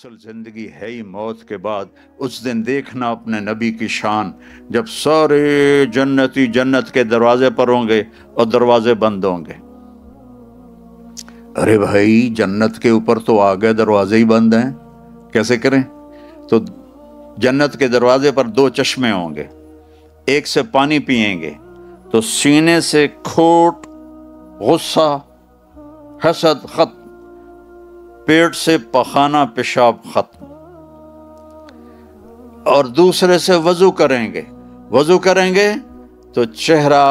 اصل زندگی ہے ہی موت کے بعد۔ اس دن دیکھنا اپنے نبی کی شان، جب سارے جنتی جنت کے دروازے پر ہوں گے اور دروازے بند ہوں گے۔ ارے بھائی جنت کے اوپر تو آگے دروازے ہی بند ہیں، کیسے کریں؟ تو جنت کے دروازے پر دو چشمے ہوں گے، ایک سے پانی پئیں گے تو سینے سے کھوٹ، غصہ، حسد ختم، پیٹ سے پخانہ پیشاب ختم، اور دوسرے سے وضو کریں گے تو چہرہ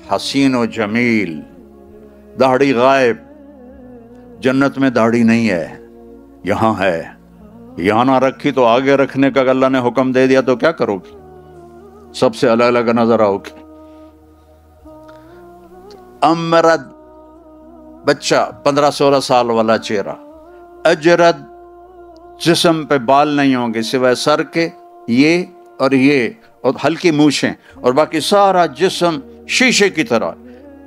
حسین و جمیل، داڑھی غائب۔ جنت میں داڑھی نہیں ہے، یہاں ہے۔ یہاں نہ رکھی تو آگے رکھنے کا اللہ نے حکم دے دیا تو کیا کرو گی؟ سب سے الگ الگ نظر آؤ گی۔ امرد بچہ 15-16 سال والا چہرہ، اجرد جسم پہ بال نہیں ہوں گے سوائے سر کے، یہ اور ہلکی مونچھیں، اور باقی سارا جسم شیشے کی طرح۔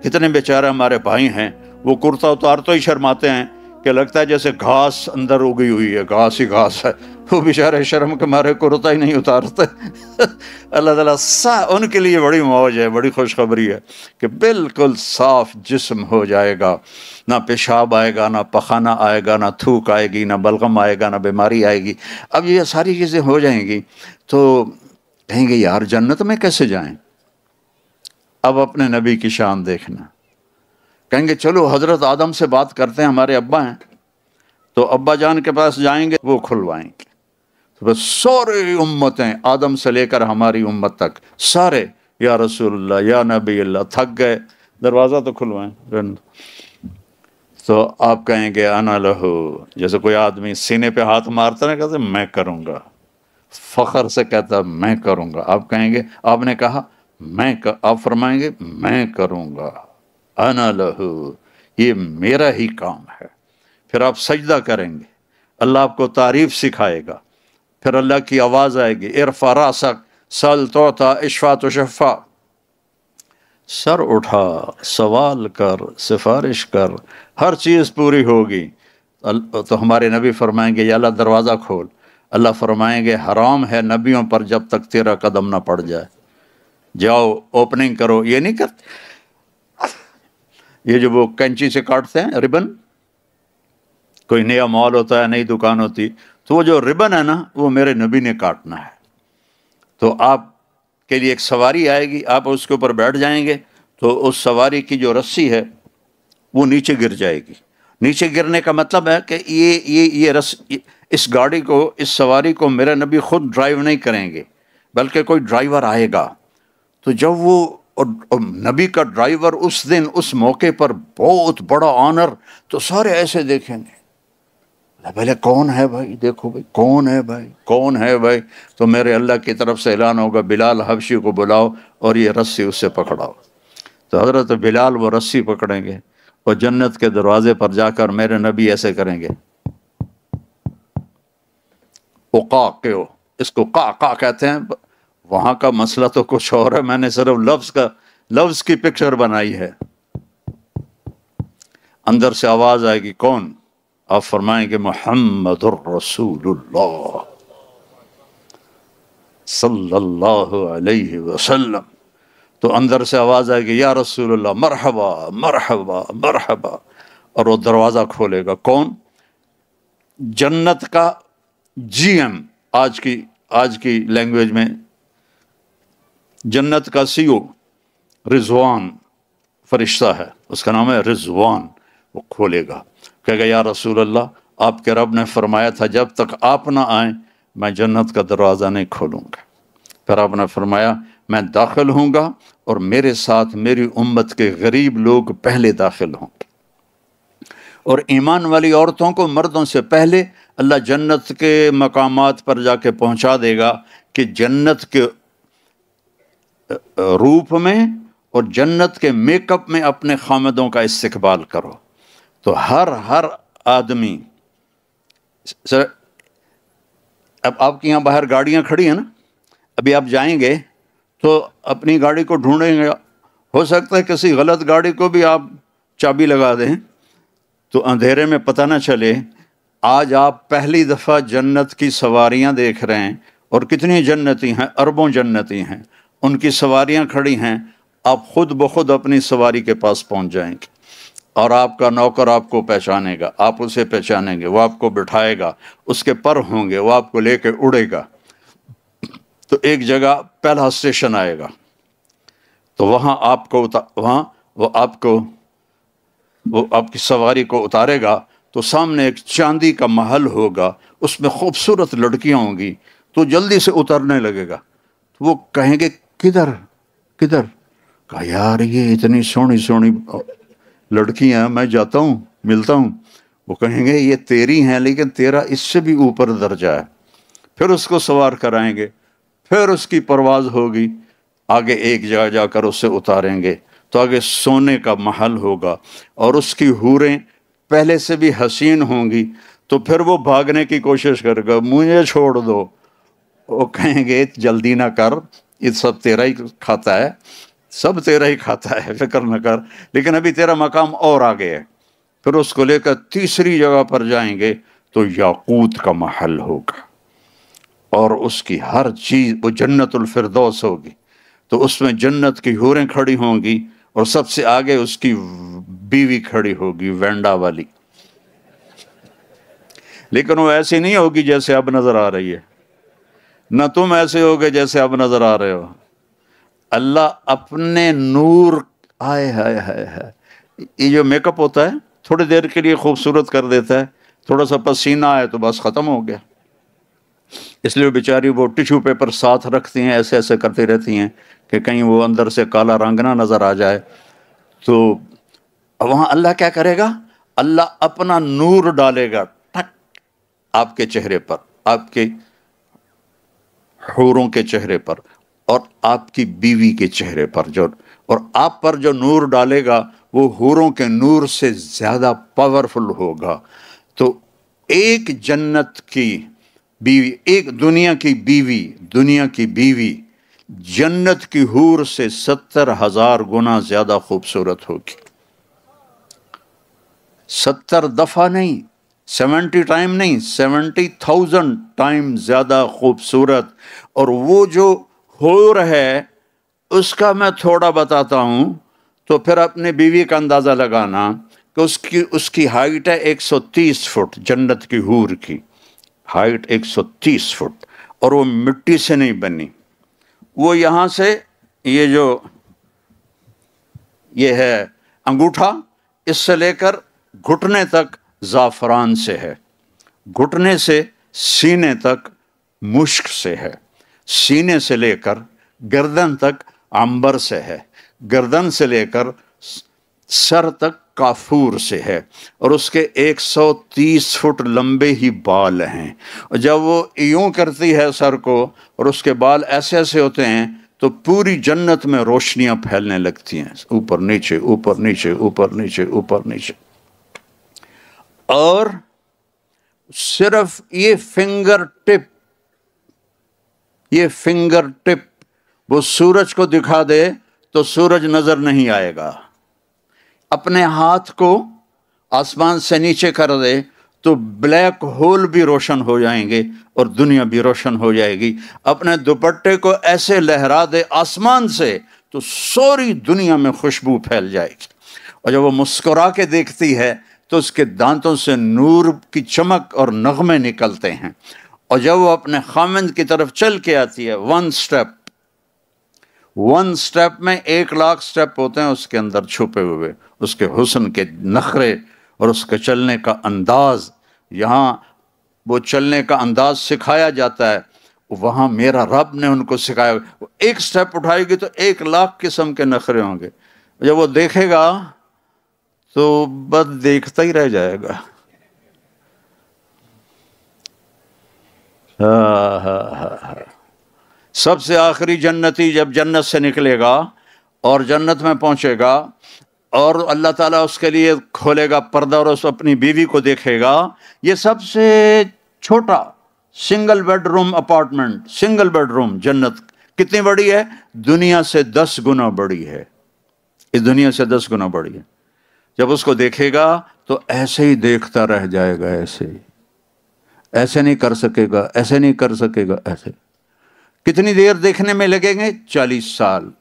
کتنے بیچارے ہمارے بھائی ہیں وہ کرتا اتار تو ہی شرماتے ہیں کہ لگتا ہے جیسے گھاس اندر اگی ہوئی ہے، گھاس ہی گھاس ہے۔ وہ بیچارے شرم کے مارے کرتا ہی نہیں اتارتے۔ اللہ تعالیٰ ان کے لیے بڑی موج ہے، بڑی خوشخبری ہے کہ بالکل صاف جسم ہو جائے گا، نہ پیشاب آئے گا، نہ پخانہ آئے گا، نہ تھوک آئے گی، نہ بلغم آئے گا، نہ بیماری آئے گی۔ اب یہ ساری چیزیں ہو جائیں گی تو کہیں گے یار جنت میں کیسے جائیں؟ اب اپنے نبی کی شان دیکھنا، کہیں گے چلو حضرت آدم سے بات کرتے ہیں، ہمارے ابا ہیں، تو ابا جان کے پاس جائیں گے، وہ کھلوائیں گے۔ تو بس سارے امتیں آدم سے لے کر ہماری امت تک سارے یا رسول اللہ یا نبی اللہ تھک گئے، دروازہ تو کھلوائیں۔ تو آپ کہیں گے انا لہو، جیسے کوئی آدمی سینے پہ ہاتھ مارتا ہے، کہتے میں کروں گا، فخر سے کہتا میں کروں گا۔ آپ کہیں گے آپ نے کہا آپ فرمائیں گے میں کروں گا، انا لہو، یہ میرا ہی کام ہے۔ پھر آپ سجدہ کریں گے، اللہ آپ کو تعریف سکھائے گا، پھر اللہ کی آواز آئے گی ارفع راسک سل تعطیٰ اشفع تشفع، سر اٹھا سوال کر، سفارش کر، ہر چیز پوری ہوگی۔ تو ہمارے نبی فرمائیں گے یا اللہ دروازہ کھول۔ اللہ فرمائیں گے حرام ہے نبیوں پر جب تک تیرا قدم نہ پڑ جائے، جاؤ اوپننگ کرو۔ یہ نہیں کرتے یہ جو وہ کینچی سے کاٹتے ہیں ربن، کوئی نیا مال ہوتا ہے، نئی دکان ہوتی، تو وہ جو ربن ہے نا وہ میرے نبی نے کاٹنا ہے۔ تو آپ کے لیے ایک سواری آئے گی، آپ اس کے اوپر بیٹھ جائیں گے تو اس سواری کی جو رسی ہے وہ نیچے گر جائے گی۔ نیچے گرنے کا مطلب ہے کہ اس گاڑی کو، اس سواری کو میرے نبی خود ڈرائیو نہیں کریں گے، بلکہ کوئی ڈرائیور آئے گا۔ تو جب وہ نبی کا ڈرائیور اس دن اس موقع پر بہت بڑا آنر، تو سارے ایسے دیکھیں گے پہلے کون ہے بھائی، دیکھو بھائی کون ہے بھائی، کون ہے بھائی؟ تو میرے اللہ کی طرف سے اعلان ہوگا بلال حبشی کو بلاؤ اور یہ رسی اس سے پکڑاؤ۔ تو حضرت بلال وہ رسی پکڑیں گے اور جنت کے دروازے پر جا کر میرے نبی ایسے کریں گے، اقاقو، اس کو قعقع کہتے ہیں۔ وہاں کا مسئلہ تو کچھ اور ہے، میں نے صرف لفظ کی پکچر بنائی ہے۔ اندر سے آواز آئے گی کون؟ آپ فرمائیں گے محمد الرسول اللہ صلی اللہ علیہ وسلم۔ تو اندر سے آواز آئے گی یا رسول اللہ مرحبا مرحبا مرحبا، اور وہ دروازہ کھولے گا کون؟ جنت کا جی ایم، آج کی لینگویج میں جنت کا سی او رضوان فرشتہ ہے، اس کا نام ہے رضوان۔ وہ کھولے گا، کہے گا یا رسول اللہ آپ کے رب نے فرمایا تھا جب تک آپ نہ آئیں میں جنت کا دروازہ نہیں کھولوں گا۔ پھر آپ نے فرمایا میں داخل ہوں گا اور میرے ساتھ میری امت کے غریب لوگ پہلے داخل ہوں گے، اور ایمان والی عورتوں کو مردوں سے پہلے اللہ جنت کے مقامات پر جا کے پہنچا دے گا کہ جنت کے روپ میں اور جنت کے میک اپ میں اپنے خامدوں کا استقبال کرو۔ تو ہر آدمی، اب آپ کے یہاں باہر گاڑیاں کھڑی ہیں نا، ابھی آپ جائیں گے تو اپنی گاڑی کو ڈھونڈیں گے، ہو سکتا ہے کسی غلط گاڑی کو بھی آپ چابی لگا دیں تو اندھیرے میں پتہ نہ چلے، آج آپ پہلی دفعہ جنت کی سواریاں دیکھ رہے ہیں، اور کتنی جنتی ہیں، اربوں جنتی ہیں، ان کی سواریاں کھڑی ہیں، آپ خود بخود اپنی سواری کے پاس پہنچ جائیں گے، اور آپ کا نوکر آپ کو پہچانے گا، آپ اسے پہچانیں گے، وہ آپ کو بٹھائے گا، اس کے پر ہوں گے، وہ آپ کو لے کے اڑے گا، تو ایک جگہ پہلا اسٹیشن آئے گا، تو وہاں آپ کو وہاں وہ آپ کی سواری کو اتارے گا، تو سامنے ایک چاندی کا محل ہوگا، اس میں خوبصورت لڑکیاں ہوں گی، تو جلدی سے اترنے لگے گا، تو وہ کہیں گے کدھر کدھر؟ کہا یار یہ اتنی سونی سونی لڑکیاں، میں جاتا ہوں ملتا ہوں، وہ کہیں گے یہ تیری ہیں لیکن تیرا اس سے بھی اوپر درجہ ہے، پھر اس کو سوار کرائیں گے، پھر اس کی پرواز ہوگی، آگے ایک جگہ جا کر اسے اتاریں گے، تو آگے سونے کا محل ہوگا، اور اس کی حوریں پہلے سے بھی حسین ہوں گی، تو پھر وہ بھاگنے کی کوشش کرے گا، مجھے چھوڑ دو، وہ کہیں گے جلدی نہ کر، یہ سب تیرا ہی کھاتا ہے، سب تیرا ہی کھاتا ہے، فکر نہ کر، لیکن ابھی تیرا مقام اور آگے ہے، پھر اس کو لے کر تیسری جگہ پر جائیں گے، تو یاقوت کا محل ہوگا، اور اس کی ہر چیز، وہ جنت الفردوس ہوگی، تو اس میں جنت کی حوریں کھڑی ہوں گی، اور سب سے آگے اس کی بیوی کھڑی ہوگی، وینڈا والی، لیکن وہ ایسی نہیں ہوگی جیسے اب نظر آ رہی ہے، نہ تم ایسے ہوگے جیسے اب نظر آ رہے ہو، اللہ اپنے نور، ہائے ہائے ہائے ہائے، یہ جو میک اپ ہوتا ہے تھوڑی دیر کے لیے خوبصورت کر دیتا ہے، تھوڑا سا پسینہ آئے تو بس ختم ہو گیا، اس لیے بیچاری وہ ٹیشو پیپر ساتھ رکھتی ہیں، ایسے ایسے کرتی رہتی ہیں کہ کہیں وہ اندر سے کالا رنگ نہ نظر آ جائے، تو وہاں اللہ کیا کرے گا؟ اللہ اپنا نور ڈالے گا ٹھک آپ کے چہرے پر، آپ کے حوروں کے چہرے پر، اور آپ کی بیوی کے چہرے پر، اور آپ پر جو نور ڈالے گا وہ حوروں کے نور سے زیادہ پاورفل ہوگا، تو ایک جنت کی بیوی، ایک دنیا کی بیوی جنت کی حور سے 70,000 گنا زیادہ خوبصورت ہوگی، 70 دفعہ نہیں، 70 ٹائم نہیں، 70,000 ٹائم زیادہ خوبصورت، اور وہ جو حور ہے اس کا میں تھوڑا بتاتا ہوں، تو پھر اپنے بیوی کا اندازہ لگانا کہ اس کی ہائٹ ہے 130 فٹ، جنت کی حور کی ہائٹ 130 فٹ، اور وہ مٹی سے نہیں بنی، وہ یہاں سے یہ ہے انگوٹھا، اس سے لے کر گھٹنے تک زعفران سے ہے، گھٹنے سے سینے تک مشک سے ہے، سینے سے لے کر گردن تک عنبر سے ہے، گردن سے لے کر سر تک کافور سے ہے، اور اس کے 130 فٹ لمبے ہی بال ہیں، اور جب وہ یوں کرتی ہے سر کو، اور اس کے بال ایسے ایسے ہوتے ہیں، تو پوری جنت میں روشنیاں پھیلنے لگتی ہیں، اوپر نیچے اوپر نیچے اوپر نیچے اوپر نیچے، اور صرف یہ فنگر ٹپ وہ سورج کو دکھا دے تو سورج نظر نہیں آئے گا، اپنے ہاتھ کو آسمان سے نیچے کر دے تو بلیک ہول بھی روشن ہو جائیں گے اور دنیا بھی روشن ہو جائے گی، اپنے دوپٹے کو ایسے لہرا دے آسمان سے تو سوری دنیا میں خوشبو پھیل جائے گی، اور جب وہ مسکرا کے دیکھتی ہے تو اس کے دانتوں سے نور کی چمک اور نغمے نکلتے ہیں، اور جب وہ اپنے خامند کی طرف چل کے آتی ہے، 1 سٹیپ میں 1,00,000 سٹیپ ہوتے ہیں اس کے اندر چھپے ہوئے، اس کے حسن کے نخرے اور اس کے چلنے کا انداز، یہاں وہ چلنے کا انداز سکھایا جاتا ہے، وہاں میرا رب نے ان کو سکھایا، وہ 1 سٹیپ اٹھائے گی تو 1,00,000 قسم کے نخرے ہوں گے، جب وہ دیکھے گا تو بس دیکھتا ہی رہ جائے گا، سب سے آخری جنتی جب جنت سے نکلے گا اور جنت میں پہنچے گا، اور اللہ تعالیٰ اس کے لیے کھولے گا پردہ اور اس اپنی بیوی کو دیکھے گا، یہ سب سے چھوٹا single bed room apartment, single bed room, جنت کتنی بڑی ہے؟ دنیا سے 10 گنا بڑی ہے، اس دنیا سے 10 گنا بڑی ہے، جب اس کو دیکھے گا تو ایسے ہی دیکھتا رہ جائے گا، ایسے ہی ایسے نہیں کر سکے گا، ایسے نہیں کر سکے گا، ایسے۔ کتنی دیر دیکھنے میں لگیں گے؟ 40 سال،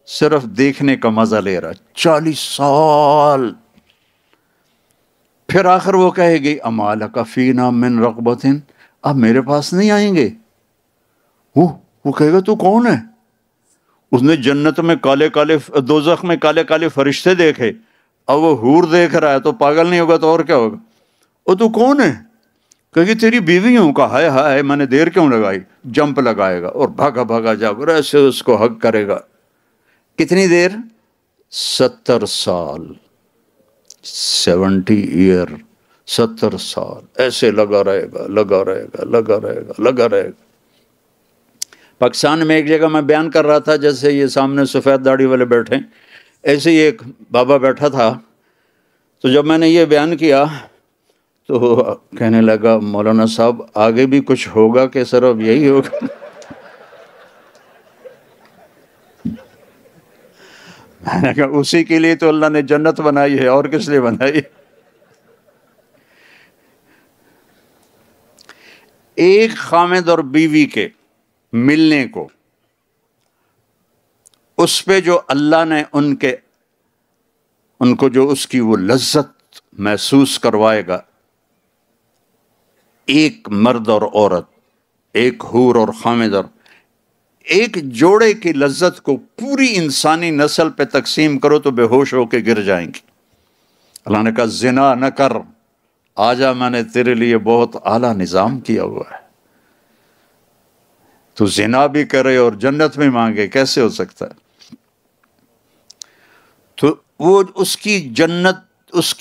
صرف دیکھنے کا مزہ لے رہا، 40 سال۔ پھر آخر وہ کہے گی اما لک فینا من رغبۃ، اب میرے پاس نہیں آئیں گے۔ وہ کہے گا تو کون ہے؟ اس نے جنت میں کالے کالے، دوزخ میں کالے کالے فرشتے دیکھے، اب وہ حور دیکھ رہا ہے تو پاگل نہیں ہوگا تو اور کیا ہوگا؟ وہ تو کون ہے؟ کہ تیری بیوی ہوں۔ کا ہائے ہائے میں نے دیر کیوں لگائی؟ جمپ لگائے گا اور بھاگا بھاگا جاؤ، ایسے اس کو حق کرے گا۔ کتنی دیر؟ 70 سال، 70 ایئر، 70 سال ایسے لگا رہے گا، لگا رہے گا، لگا رہے گا، لگا رہے گا۔ پاکستان میں ایک جگہ میں بیان کر رہا تھا، جیسے یہ سامنے سفید داڑھی والے بیٹھے، ایسے ہی ایک بابا بیٹھا تھا، تو جب میں نے یہ بیان کیا تو کہنے لگا مولانا صاحب آگے بھی کچھ ہوگا کہ صرف یہی ہوگا؟ میں نے کہا اسی کے لیے تو اللہ نے جنت بنائی ہے، اور کس لیے بنائی ہے؟ ایک خامد اور بیوی کے ملنے کو، اس پہ جو اللہ نے ان کو جو اس کی وہ لذت محسوس کروائے گا، ایک مرد اور عورت، ایک حور اور خامد، اور ایک جوڑے کی لذت کو پوری انسانی نسل پہ تقسیم کرو تو بے ہوش ہو کے گر جائیں گے۔ اللہ نے کہا زنا نہ کر، آجا میں نے تیرے لیے بہت اعلیٰ نظام کیا ہوا ہے، تو زنا بھی کرے اور جنت میں مانگے، کیسے ہو سکتا ہے؟ تو وہ اس کی جنت، اس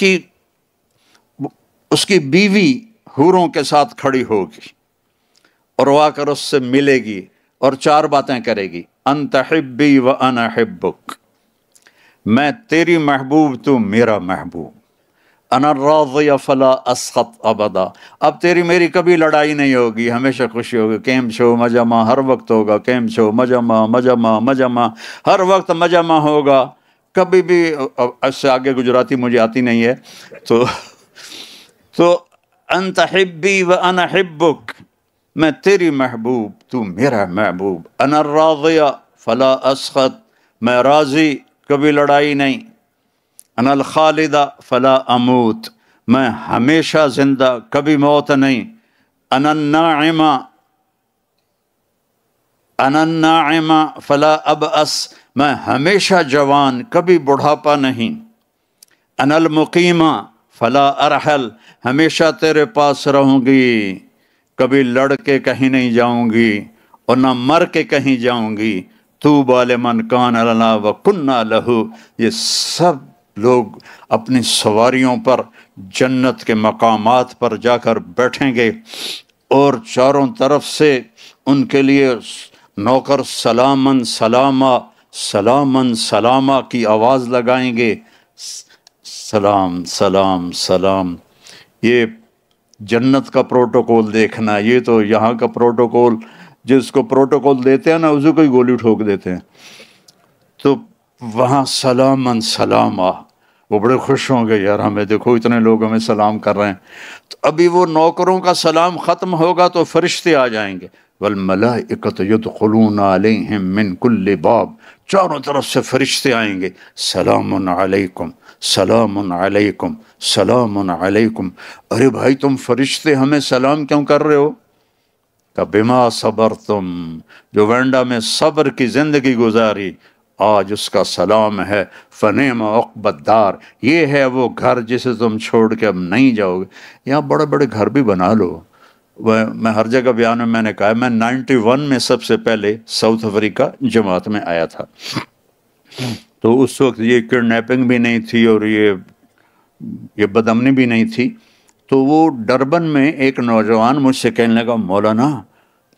کی بیوی حوروں کے ساتھ کھڑی ہوگی اور وہ آ کر اس سے ملے گی اور 4 باتیں کرے گی، انت حبی و انا حبک، میں تیری محبوب تو میرا محبوب، انا راضی فلا اسخط ابدا، اب تیری میری کبھی لڑائی نہیں ہوگی، ہمیشہ خوشی ہوگی، کیم شو مجمع ہر وقت ہوگا، کیم شو مجمع مجمع مجمع ہر وقت مجمع ہوگا، کبھی بھی۔ اس سے آگے گجراتی مجھے آتی نہیں ہے، تو انت حبی و انا حبک، میں تیری محبوب تو میرا محبوب، انا راضیہ فلا اسخط، میں راضی کبھی لڑائی نہیں، انا الخالدہ فلا اموت، میں ہمیشہ زندہ کبھی موت نہیں، انا الناعمہ فلا ابأس، میں ہمیشہ جوان کبھی بڑھاپا نہیں، انا المقیمہ فلا ارحل، ہمیشہ تیرے پاس رہوں گی، کبھی لڑ کے کہیں نہیں جاؤں گی اور نہ مر کے کہیں جاؤں گی، طوبی لمن کان لنا وکنا لہ، یہ سب لوگ اپنی سواریوں پر جنت کے مقامات پر جا کر بیٹھیں گے اور چاروں طرف سے ان کے لیے نوکر سلامن سلامہ سلامن سلامہ کی آواز لگائیں گے، سلام سلام سلام۔ یہ جنت کا پروٹوکول دیکھنا، یہ تو یہاں کا پروٹوکول، جس کو پروٹوکول دیتے ہیں نا اسی کو ہی گولی ٹھوک دیتے ہیں۔ تو وہاں سلامن سلامہ، وہ بڑے خوش ہوں گے، یار ہمیں دیکھو اتنے لوگ ہمیں سلام کر رہے ہیں۔ تو ابھی وہ نوکروں کا سلام ختم ہوگا تو فرشتے آ جائیں گے، والملائکۃ یدخلون علیہم من کل باب، چاروں طرف سے فرشتے آئیں گے، سلام علیکم سلام علیکم سلام علیکم۔ ارے بھائی تم فرشتے ہمیں سلام کیوں کر رہے ہو؟ کہ بما صبرتم، جو وینڈا میں صبر کی زندگی گزاری، آج اس کا سلام ہے، فنعم عقبی الدار، یہ ہے وہ گھر جسے تم چھوڑ کے اب نہیں جاؤ گے۔ یہاں بڑے بڑے گھر بھی بنا لو، میں ہر جگہ بیان میں نے کہا ہے، میں 91 میں سب سے پہلے ساؤتھ افریقہ جماعت میں آیا تھا، تو اس وقت یہ کڈنیپنگ بھی نہیں تھی اور یہ بدامنی بھی نہیں تھی، تو وہ ڈربن میں ایک نوجوان مجھ سے کہنے لگا مولانا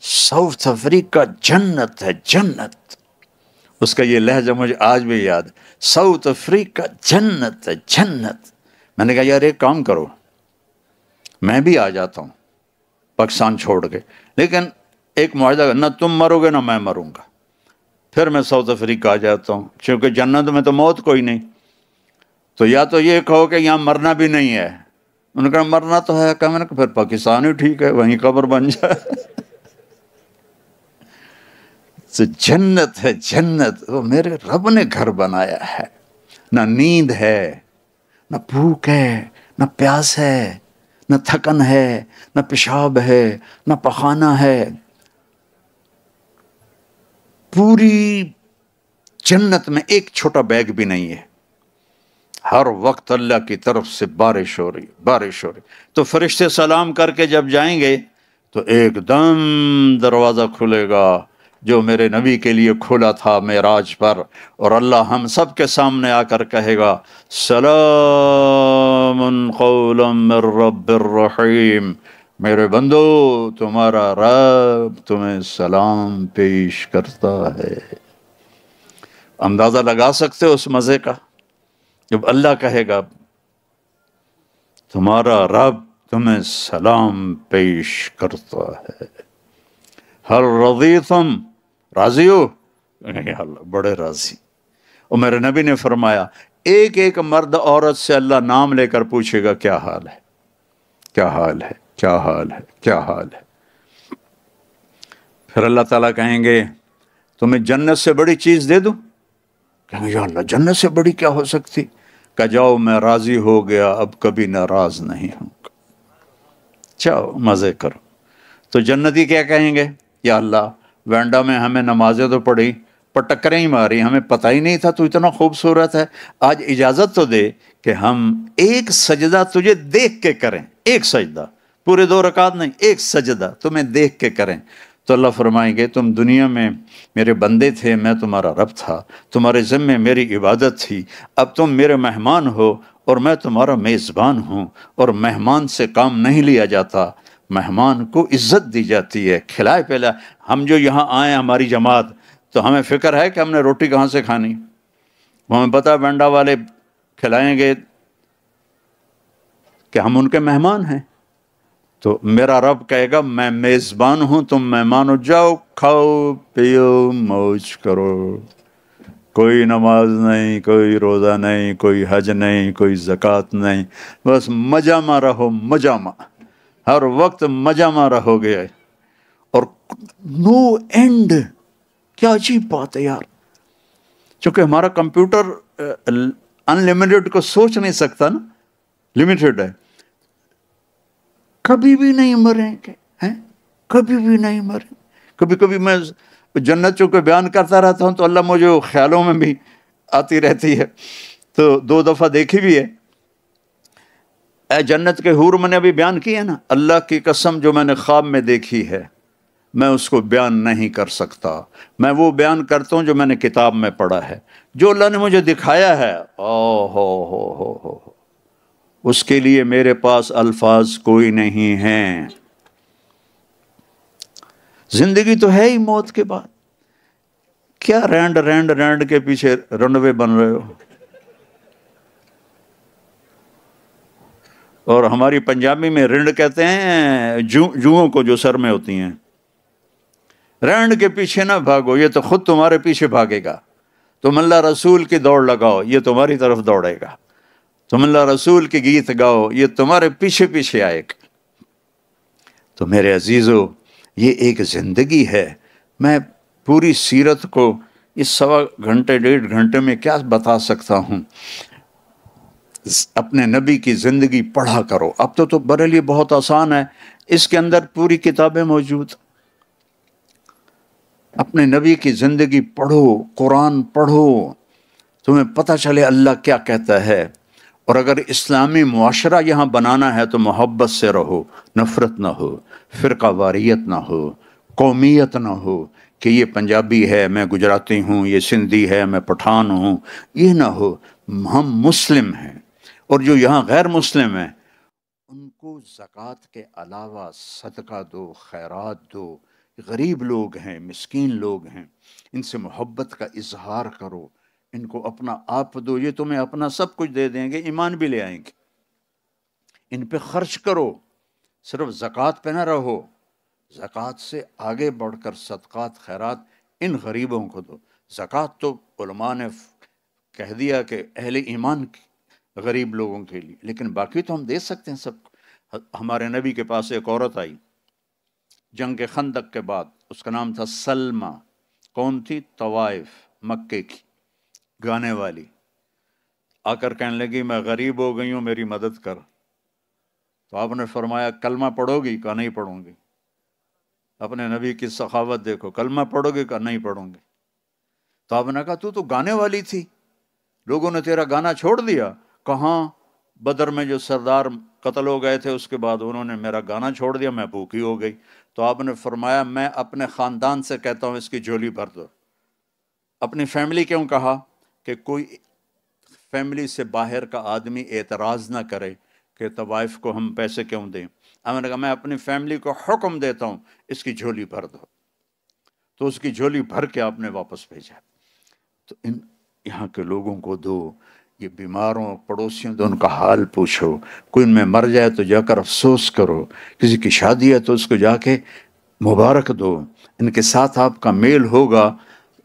ساؤتھ افریقہ جنت ہے، جنت، اس کا یہ لہجہ مجھے آج بھی یاد ہے، ساؤتھ افریقہ جنت ہے، جنت۔ میں نے کہا یار ایک کام کرو، میں بھی آ جاتا ہوں پاکستان چھوڑ کے، لیکن ایک معاہدہ، نہ تم مرو گے نہ میں مروں گا، پھر میں ساؤتھ افریقہ آ جاتا ہوں، کیونکہ جنت میں تو موت کوئی نہیں، تو یا تو یہ کہو کہ یہاں مرنا بھی نہیں ہے، انہوں نے کہا مرنا تو ہے، کہا میں نے کہا پھر پاکستان ہی ٹھیک ہے، وہیں قبر بن جائے۔ تو جنت ہے، جنت وہ میرے رب نے گھر بنایا ہے، نہ نیند ہے، نہ بھوک ہے، نہ پیاس ہے، نہ تھکن ہے، نہ پیشاب ہے، نہ پخانہ ہے۔ پوری جنت میں ایک چھوٹا بیگ بھی نہیں ہے، ہر وقت اللہ کی طرف سے بارش ہو رہی، بارش ہو رہی۔ تو فرشتے سلام کر کے جب جائیں گے تو ایک دم دروازہ کھلے گا جو میرے نبی کے لیے کھلا تھا معراج پر، اور اللہ ہم سب کے سامنے آ کر کہے گا سلام قولا من رب الرحیم، میرے بندو تمہارا رب تمہیں سلام پیش کرتا ہے۔ اندازہ لگا سکتے ہو اس مزے کا؟ جب اللہ کہے گا تمہارا رب تمہیں سلام پیش کرتا ہے، ہل رضیتم، راضی ہو؟ یا اللہ بڑے راضی۔ اور میرے نبی نے فرمایا ایک ایک مرد عورت سے اللہ نام لے کر پوچھے گا کیا حال ہے، کیا حال ہے، کیا حال ہے، کیا حال ہے۔ پھر اللہ تعالیٰ کہیں گے تمہیں جنت سے بڑی چیز دے دوں؟ کہیں گے یا اللہ جنت سے بڑی کیا ہو سکتی؟ کہ جاؤ میں راضی ہو گیا، اب کبھی ناراض نہیں ہوں گا، جاؤ مزے کرو۔ تو جنتی کیا کہیں گے؟ یا اللہ وینڈا میں ہمیں نمازیں تو پڑھی پر ٹکریں ہی ماری، ہمیں پتہ ہی نہیں تھا تو اتنا خوبصورت ہے، آج اجازت تو دے کہ ہم ایک سجدہ تجھے دیکھ کے کریں، ایک سجدہ، پورے 2 رکعت نہیں، ایک سجدہ تمہیں دیکھ کے کریں۔ تو اللہ فرمائیں گے تم دنیا میں میرے بندے تھے، میں تمہارا رب تھا، تمہارے ذمے میری عبادت تھی، اب تم میرے مہمان ہو اور میں تمہارا میزبان ہوں، اور مہمان سے کام نہیں لیا جاتا، مہمان کو عزت دی جاتی ہے، کھلائے پلائے۔ ہم جو یہاں آئے ہماری جماعت، تو ہمیں فکر ہے کہ ہم نے روٹی کہاں سے کھانی، ہمیں پتہ بینڈا والے کھلائیں گے کہ ہم ان کے مہمان ہیں۔ تو میرا رب کہے گا میں میزبان ہوں، تم مہمان ہو، جاؤ کھاؤ پیو موج کرو، کوئی نماز نہیں، کوئی روزہ نہیں، کوئی حج نہیں، کوئی زکوٰۃ نہیں، بس مجامہ رہو، مجامہ، ہر وقت مجامہ رہو گے، اور نو اینڈ۔ کیا عجیب بات ہے یار، چونکہ ہمارا کمپیوٹر ان لمیٹڈ کو سوچ نہیں سکتا نا، لمیٹڈ ہے، کبھی بھی نہیں مریں گے، ہیں کبھی بھی نہیں مریں۔ کبھی کبھی میں جنت چونکہ بیان کرتا رہتا ہوں تو اللہ مجھے خیالوں میں بھی آتی رہتی ہے، تو 2 دفعہ دیکھی بھی ہے۔ اے جنت کے حور میں نے ابھی بیان کی ہے نا، اللہ کی قسم جو میں نے خواب میں دیکھی ہے میں اس کو بیان نہیں کر سکتا، میں وہ بیان کرتا ہوں جو میں نے کتاب میں پڑھا ہے، جو اللہ نے مجھے دکھایا ہے، او ہو، اس کے لیے میرے پاس الفاظ کوئی نہیں ہیں۔ زندگی تو ہے ہی موت کے بعد، کیا رینڈ رینڈ رینڈ کے پیچھے رنوے بن رہے ہو؟ اور ہماری پنجابی میں رنڈ کہتے ہیں جوؤں کو جو سر میں ہوتی ہیں۔ رینڈ کے پیچھے نہ بھاگو، یہ تو خود تمہارے پیچھے بھاگے گا۔ تم اللہ رسول کی دوڑ لگاؤ، یہ تمہاری طرف دوڑے گا۔ تم اللہ رسول کے گیت گاؤ، یہ تمہارے پیچھے پیچھے آئے گا۔ تو میرے عزیزو یہ ایک زندگی ہے، میں پوری سیرت کو اس 1.25 گھنٹے 1.5 گھنٹے میں کیا بتا سکتا ہوں۔ اپنے نبی کی زندگی پڑھا کرو، اب تو میرے لیے بہت آسان ہے، اس کے اندر پوری کتابیں موجود۔ اپنے نبی کی زندگی پڑھو، قرآن پڑھو، تمہیں پتہ چلے اللہ کیا کہتا ہے۔ اور اگر اسلامی معاشرہ یہاں بنانا ہے تو محبت سے رہو، نفرت نہ ہو، فرقہ واریت نہ ہو، قومیت نہ ہو کہ یہ پنجابی ہے میں گجراتی ہوں، یہ سندھی ہے میں پٹھان ہوں، یہ نہ ہو۔ ہم مسلم ہیں، اور جو یہاں غیر مسلم ہیں ان کو زکوٰۃ کے علاوہ صدقہ دو، خیرات دو، غریب لوگ ہیں، مسکین لوگ ہیں، ان سے محبت کا اظہار کرو، ان کو اپنا آپ دو، یہ تمہیں اپنا سب کچھ دے دیں گے، ایمان بھی لے آئیں گے۔ ان پہ خرچ کرو، صرف زکوٰۃ پہ نہ رہو، زکوٰۃ سے آگے بڑھ کر صدقات خیرات ان غریبوں کو دو۔ زکوٰۃ تو علماء نے کہہ دیا کہ اہل ایمان غریب لوگوں کے لیے، لیکن باقی تو ہم دے سکتے ہیں سب کو۔ ہمارے نبی کے پاس ایک عورت آئی جنگ خندق کے بعد، اس کا نام تھا سلمہ۔ کون تھی؟ طوائف، مکے کی گانے والی۔ آ کر کہنے لگی میں غریب ہو گئی ہوں، میری مدد کر۔ تو آپ نے فرمایا کلمہ پڑھو گی؟ کہا نہیں پڑھوں گی۔ اپنے نبی کی سخاوت دیکھو، کلمہ پڑھو گی؟ کہا نہیں پڑھوں گی۔ تو آپ نے کہا تو گانے والی تھی، لوگوں نے تیرا گانا چھوڑ دیا؟ کہاں، بدر میں جو سردار قتل ہو گئے تھے اس کے بعد انہوں نے میرا گانا چھوڑ دیا، میں بھوکی ہو گئی۔ تو آپ نے فرمایا میں اپنے خاندان سے کہتا ہوں اس کی جھولی بھر دو۔ اپنی فیملی کیوں کہا؟ کہ کوئی فیملی سے باہر کا آدمی اعتراض نہ کرے کہ طوائف کو ہم پیسے کیوں دیں۔ میں نے کہا میں اپنی فیملی کو حکم دیتا ہوں اس کی جھولی بھر دو۔ تو اس کی جھولی بھر کے آپ نے واپس بھیجا۔ تو یہاں کے لوگوں کو دو، یہ بیماروں پڑوسیوں تو ان کا حال پوچھو، کوئی ان میں مر جائے تو جا کر افسوس کرو، کسی کی شادی ہے تو اس کو جا کے مبارک دو، ان کے ساتھ آپ کا میل ہوگا۔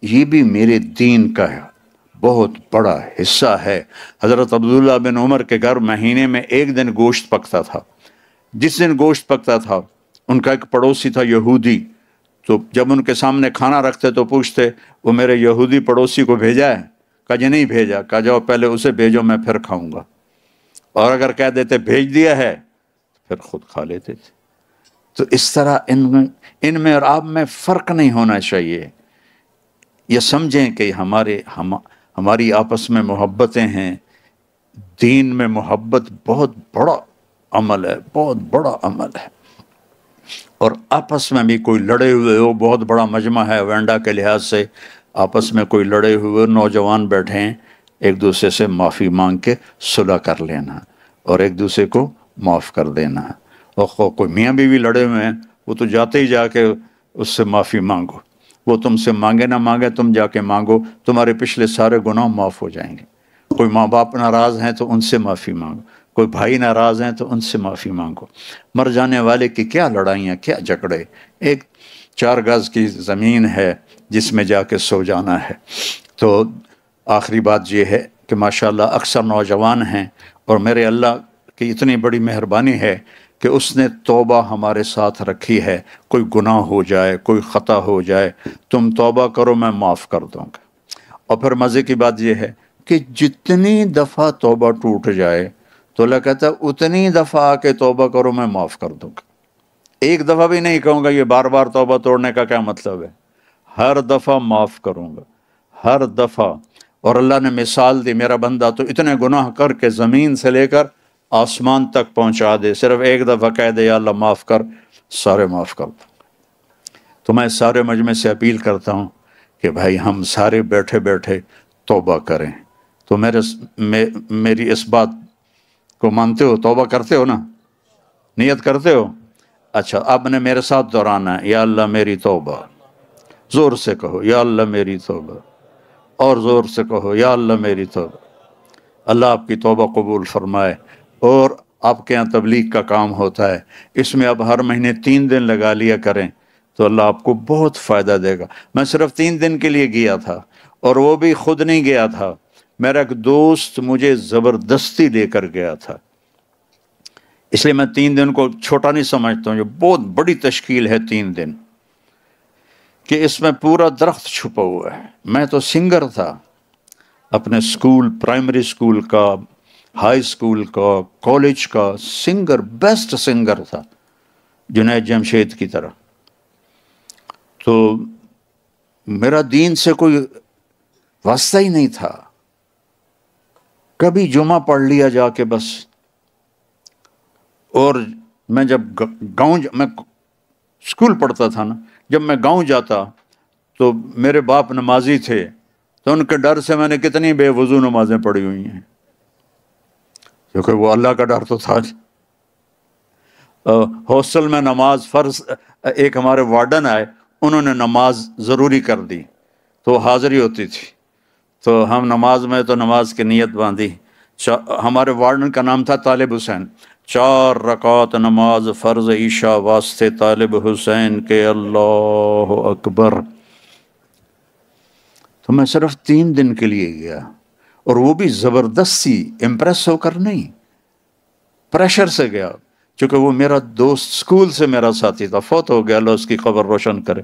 یہ بھی میرے دین کا بہت بڑا حصہ ہے۔ حضرت عبداللہ بن عمر کے گھر مہینے میں ایک دن گوشت پکتا تھا۔ جس دن گوشت پکتا تھا ان کا ایک پڑوسی تھا یہودی، تو جب ان کے سامنے کھانا رکھتے تو پوچھتے وہ میرے یہودی پڑوسی کو بھیجا ہے؟ کہا جی نہیں بھیجا۔ کہا جاؤ پہلے اسے بھیجو، میں پھر کھاؤں گا۔ اور اگر کہہ دیتے بھیج دیا ہے پھر خود کھا لیتے تھے۔ تو اس طرح ان میں اور آپ میں فرق نہیں ہونا چاہیے۔ یہ سمجھیں کہ ہماری آپس میں محبتیں ہیں۔ دین میں محبت بہت بڑا عمل ہے، بہت بڑا عمل ہے۔ اور آپس میں بھی کوئی لڑے ہوئے ہو، بہت بڑا مجمع ہے وینڈا کے لحاظ سے، آپس میں کوئی لڑے ہوئے نوجوان بیٹھے ہیں، ایک دوسرے سے معافی مانگ کے صلح کر لینا اور ایک دوسرے کو معاف کر دینا۔ اور کوئی میاں بیوی لڑے ہوئے ہیں، وہ تو جاتے ہی جا کے اس سے معافی مانگو، وہ تم سے مانگے نہ مانگے تم جا کے مانگو، تمہارے پچھلے سارے گناہ معاف ہو جائیں گے۔ کوئی ماں باپ ناراض ہیں تو ان سے معافی مانگو، کوئی بھائی ناراض ہیں تو ان سے معافی مانگو۔ مر جانے والے کی کیا لڑائیاں، کیا جھگڑے، ایک 4 گز کی زمین ہے جس میں جا کے سو جانا ہے۔ تو آخری بات یہ ہے کہ ماشاءاللہ اکثر نوجوان ہیں، اور میرے اللہ کی اتنی بڑی مہربانی ہے کہ اس نے توبہ ہمارے ساتھ رکھی ہے۔ کوئی گناہ ہو جائے، کوئی خطا ہو جائے، تم توبہ کرو میں معاف کر دوں گا۔ اور پھر مزے کی بات یہ ہے کہ جتنی دفعہ توبہ ٹوٹ جائے تو اللہ کہتا ہے اتنی دفعہ آ کے توبہ کرو میں معاف کر دوں گا۔ ایک دفعہ بھی نہیں کہوں گا یہ بار بار توبہ توڑنے کا کیا مطلب ہے، ہر دفعہ معاف کروں گا، ہر دفعہ۔ اور اللہ نے مثال دی، میرا بندہ تو اتنے گناہ کر کے زمین سے لے کر آسمان تک پہنچا دے، صرف ایک دفعہ کہہ دے یا اللہ معاف کر، سارے معاف کر دوں۔ تو میں سارے مجمع سے اپیل کرتا ہوں کہ بھائی ہم سارے بیٹھے بیٹھے توبہ کریں۔ تو میری اس بات کو مانتے ہو، توبہ کرتے ہو نا، نیت کرتے ہو؟ اچھا اب نے میرے ساتھ دہرانا ہے، یا اللہ میری توبہ، زور سے کہو یا اللہ میری توبہ، اور زور سے کہو یا اللہ میری توبہ۔ اللہ آپ کی توبہ قبول فرمائے۔ اور آپ کے یہاں تبلیغ کا کام ہوتا ہے، اس میں اب ہر مہینے 3 دن لگا لیا کریں تو اللہ آپ کو بہت فائدہ دے گا۔ میں صرف 3 دن کے لیے گیا تھا، اور وہ بھی خود نہیں گیا تھا، میرا ایک دوست مجھے زبردستی لے کر گیا تھا۔ اس لیے میں 3 دن کو چھوٹا نہیں سمجھتا ہوں، یہ بہت بڑی تشکیل ہے 3 دن، کہ اس میں پورا درخت چھپا ہوا ہے۔ میں تو سنگر تھا، اپنے سکول، پرائمری سکول کا، ہائی سکول کا، کالج کا سنگر، بیسٹ سنگر تھا، جنید جمشید کی طرح۔ تو میرا دین سے کوئی واسطہ ہی نہیں تھا، کبھی جمعہ پڑھ لیا جا کے بس۔ اور میں جب میں سکول پڑھتا تھا نا، جب میں گاؤں جاتا تو میرے باپ نمازی تھے، تو ان کے ڈر سے میں نے کتنی بے وضو نمازیں پڑھی ہوئی ہیں، کیونکہ وہ اللہ کا ڈر تو تھا۔ ہاسٹل میں نماز فرض، ایک ہمارے وارڈن آئے، انہوں نے نماز ضروری کر دی تو حاضری ہوتی تھی، تو ہم نماز میں تو نماز کی نیت باندھی۔ ہمارے وارڈن کا نام تھا طالب حسین۔ 4 رکعت نماز فرض عشاء واسطے طالب حسین کے، اللہ اکبر۔ تو میں صرف 3 دن کے لیے گیا، اور وہ بھی زبردستی، امپریس ہو کر نہیں، پریشر سے گیا، چونکہ وہ میرا دوست اسکول سے میرا ساتھی تھا، فوت ہو گیا، اللہ اس کی قبر روشن کرے۔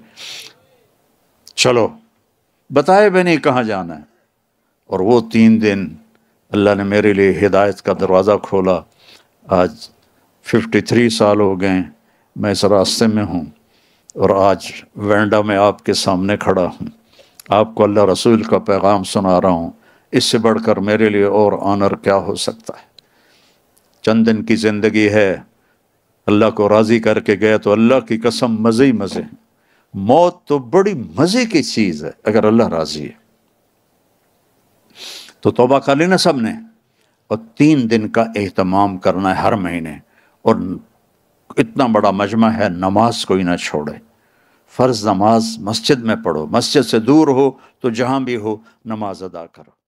چلو، بتائے بھی نہیں کہاں جانا ہے، اور وہ 3 دن اللہ نے میرے لیے ہدایت کا دروازہ کھولا۔ آج 53 سال ہو گئے میں اس راستے میں ہوں، اور آج وینڈا میں آپ کے سامنے کھڑا ہوں، آپ کو اللہ رسول کا پیغام سنا رہا ہوں۔ اس سے بڑھ کر میرے لیے اور آنر کیا ہو سکتا ہے؟ چند دن کی زندگی ہے، اللہ کو راضی کر کے گئے تو اللہ کی قسم مزے ہی مزے ہیں۔ موت تو بڑی مزے کی چیز ہے اگر اللہ راضی ہے تو۔ توبہ کر لینا سب نے، اور 3 دن کا اہتمام کرنا ہے ہر مہینے، اور اتنا بڑا مجمع ہے، نماز کوئی نہ چھوڑے۔ فرض نماز مسجد میں پڑھو، مسجد سے دور ہو تو جہاں بھی ہو نماز ادا کرو۔